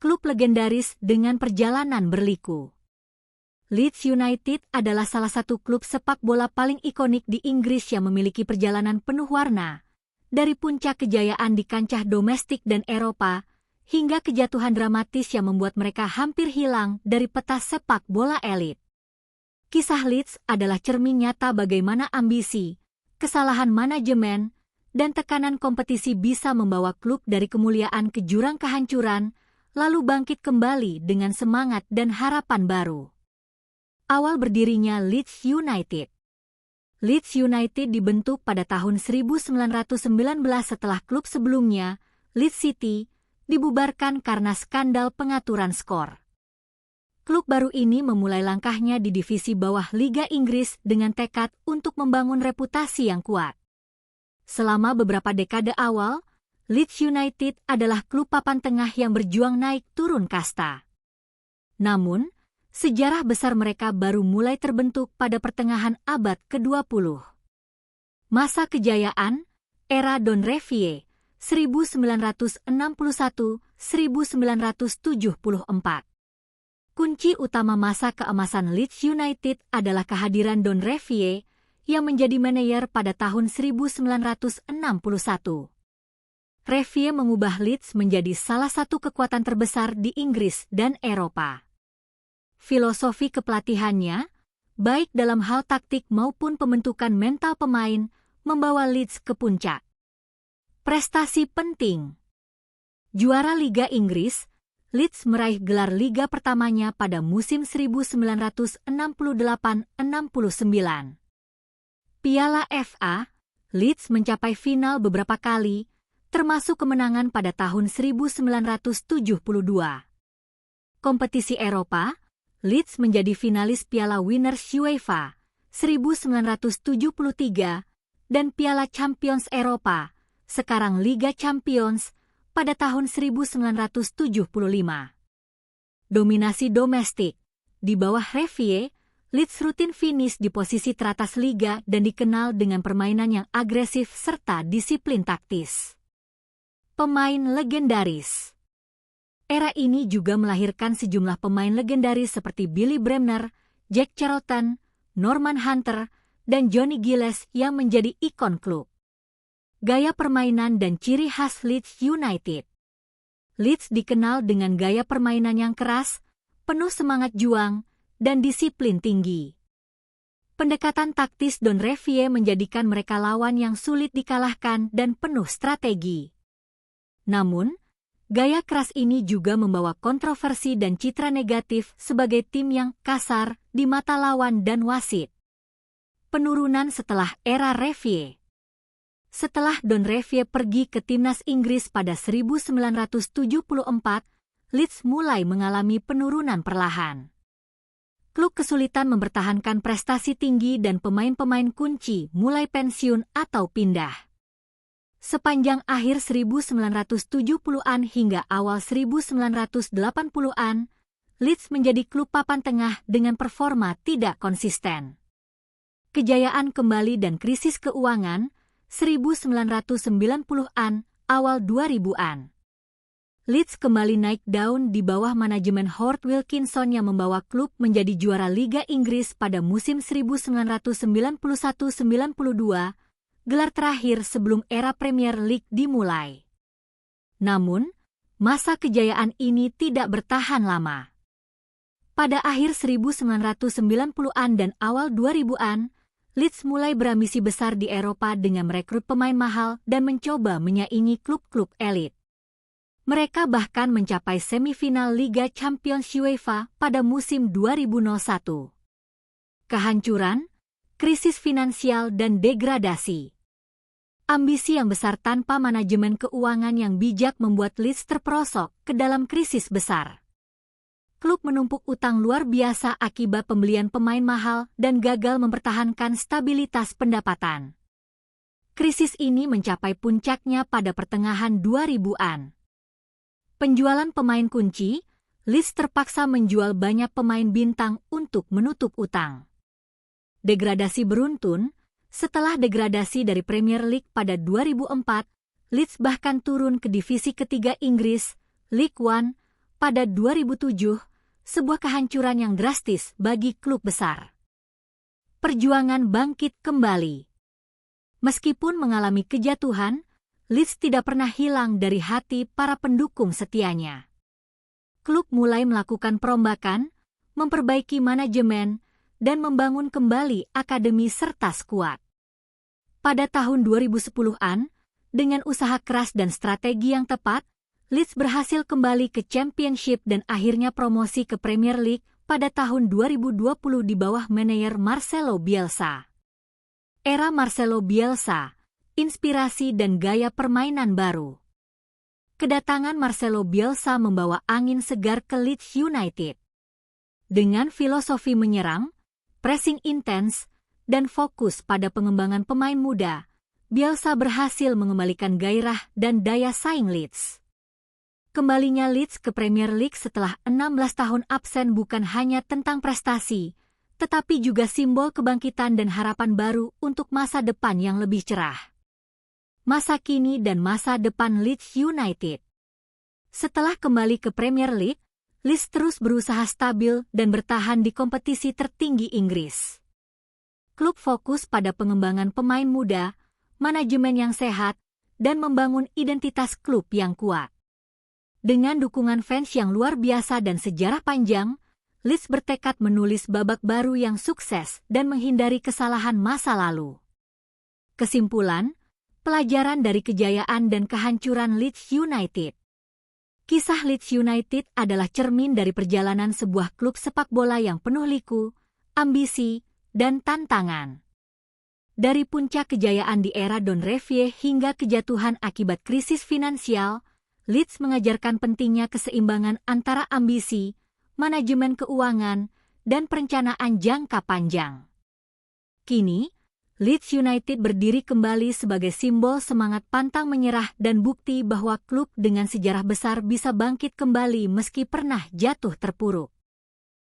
klub legendaris dengan perjalanan berliku. Leeds United adalah salah satu klub sepak bola paling ikonik di Inggris yang memiliki perjalanan penuh warna, dari puncak kejayaan di kancah domestik dan Eropa, hingga kejatuhan dramatis yang membuat mereka hampir hilang dari peta sepak bola elit. Kisah Leeds adalah cermin nyata bagaimana ambisi, kesalahan manajemen, dan tekanan kompetisi bisa membawa klub dari kemuliaan ke jurang kehancuran, lalu bangkit kembali dengan semangat dan harapan baru. Awal berdirinya Leeds United. Leeds United dibentuk pada tahun 1919 setelah klub sebelumnya, Leeds City, dibubarkan karena skandal pengaturan skor. Klub baru ini memulai langkahnya di divisi bawah Liga Inggris dengan tekad untuk membangun reputasi yang kuat. Selama beberapa dekade awal, Leeds United adalah klub papan tengah yang berjuang naik turun kasta. Namun, sejarah besar mereka baru mulai terbentuk pada pertengahan abad ke-20. Masa kejayaan, era Don Revie, 1961-1974. Kunci utama masa keemasan Leeds United adalah kehadiran Don Revie yang menjadi manajer pada tahun 1961. Revie mengubah Leeds menjadi salah satu kekuatan terbesar di Inggris dan Eropa. Filosofi kepelatihannya, baik dalam hal taktik maupun pembentukan mental pemain, membawa Leeds ke puncak. Prestasi penting. Juara Liga Inggris, Leeds meraih gelar liga pertamanya pada musim 1968-69. Piala FA, Leeds mencapai final beberapa kali, termasuk kemenangan pada tahun 1972. Kompetisi Eropa, Leeds menjadi finalis Piala Winners UEFA 1973 dan Piala Champions Eropa, sekarang Liga Champions, pada tahun 1975. Dominasi domestik. Di bawah Revie, Leeds rutin finish di posisi teratas liga dan dikenal dengan permainan yang agresif serta disiplin taktis. Pemain legendaris. Era ini juga melahirkan sejumlah pemain legendaris seperti Billy Bremner, Jack Charlton, Norman Hunter, dan Johnny Giles yang menjadi ikon klub. Gaya permainan dan ciri khas Leeds United. Leeds dikenal dengan gaya permainan yang keras, penuh semangat juang, dan disiplin tinggi. Pendekatan taktis Don Revie menjadikan mereka lawan yang sulit dikalahkan dan penuh strategi. Namun, gaya keras ini juga membawa kontroversi dan citra negatif sebagai tim yang kasar di mata lawan dan wasit. Penurunan setelah era Revie. Setelah Don Revie pergi ke timnas Inggris pada 1974, Leeds mulai mengalami penurunan perlahan. Klub kesulitan mempertahankan prestasi tinggi dan pemain-pemain kunci mulai pensiun atau pindah. Sepanjang akhir 1970-an hingga awal 1980-an, Leeds menjadi klub papan tengah dengan performa tidak konsisten. Kejayaan kembali dan krisis keuangan 1990-an, awal 2000-an. Leeds kembali naik daun di bawah manajemen Howard Wilkinson yang membawa klub menjadi juara Liga Inggris pada musim 1991-92, gelar terakhir sebelum era Premier League dimulai. Namun, masa kejayaan ini tidak bertahan lama. Pada akhir 1990-an dan awal 2000-an, Leeds mulai berambisi besar di Eropa dengan merekrut pemain mahal dan mencoba menyaingi klub-klub elit. Mereka bahkan mencapai semifinal Liga Champions UEFA pada musim 2001. Kehancuran, krisis finansial dan degradasi. Ambisi yang besar tanpa manajemen keuangan yang bijak membuat Leeds terperosok ke dalam krisis besar. Klub menumpuk utang luar biasa akibat pembelian pemain mahal dan gagal mempertahankan stabilitas pendapatan. Krisis ini mencapai puncaknya pada pertengahan 2000-an. Penjualan pemain kunci, Leeds terpaksa menjual banyak pemain bintang untuk menutup utang. Degradasi beruntun, setelah degradasi dari Premier League pada 2004, Leeds bahkan turun ke divisi ketiga Inggris, League One, pada 2007, sebuah kehancuran yang drastis bagi klub besar. Perjuangan bangkit kembali. Meskipun mengalami kejatuhan, Leeds tidak pernah hilang dari hati para pendukung setianya. Klub mulai melakukan perombakan, memperbaiki manajemen, dan membangun kembali akademi serta skuad. Pada tahun 2010-an, dengan usaha keras dan strategi yang tepat, Leeds berhasil kembali ke Championship dan akhirnya promosi ke Premier League pada tahun 2020 di bawah manajer Marcelo Bielsa. Era Marcelo Bielsa, inspirasi dan gaya permainan baru. Kedatangan Marcelo Bielsa membawa angin segar ke Leeds United. Dengan filosofi menyerang, pressing intens, dan fokus pada pengembangan pemain muda, Bielsa berhasil mengembalikan gairah dan daya saing Leeds. Kembalinya Leeds ke Premier League setelah 16 tahun absen bukan hanya tentang prestasi, tetapi juga simbol kebangkitan dan harapan baru untuk masa depan yang lebih cerah. Masa kini dan masa depan Leeds United. Setelah kembali ke Premier League, Leeds terus berusaha stabil dan bertahan di kompetisi tertinggi Inggris. Klub fokus pada pengembangan pemain muda, manajemen yang sehat, dan membangun identitas klub yang kuat. Dengan dukungan fans yang luar biasa dan sejarah panjang, Leeds bertekad menulis babak baru yang sukses dan menghindari kesalahan masa lalu. Kesimpulan, pelajaran dari kejayaan dan kehancuran Leeds United. Kisah Leeds United adalah cermin dari perjalanan sebuah klub sepak bola yang penuh liku, ambisi, dan tantangan. Dari puncak kejayaan di era Don Revie hingga kejatuhan akibat krisis finansial, Leeds mengajarkan pentingnya keseimbangan antara ambisi, manajemen keuangan, dan perencanaan jangka panjang. Kini, Leeds United berdiri kembali sebagai simbol semangat pantang menyerah dan bukti bahwa klub dengan sejarah besar bisa bangkit kembali meski pernah jatuh terpuruk.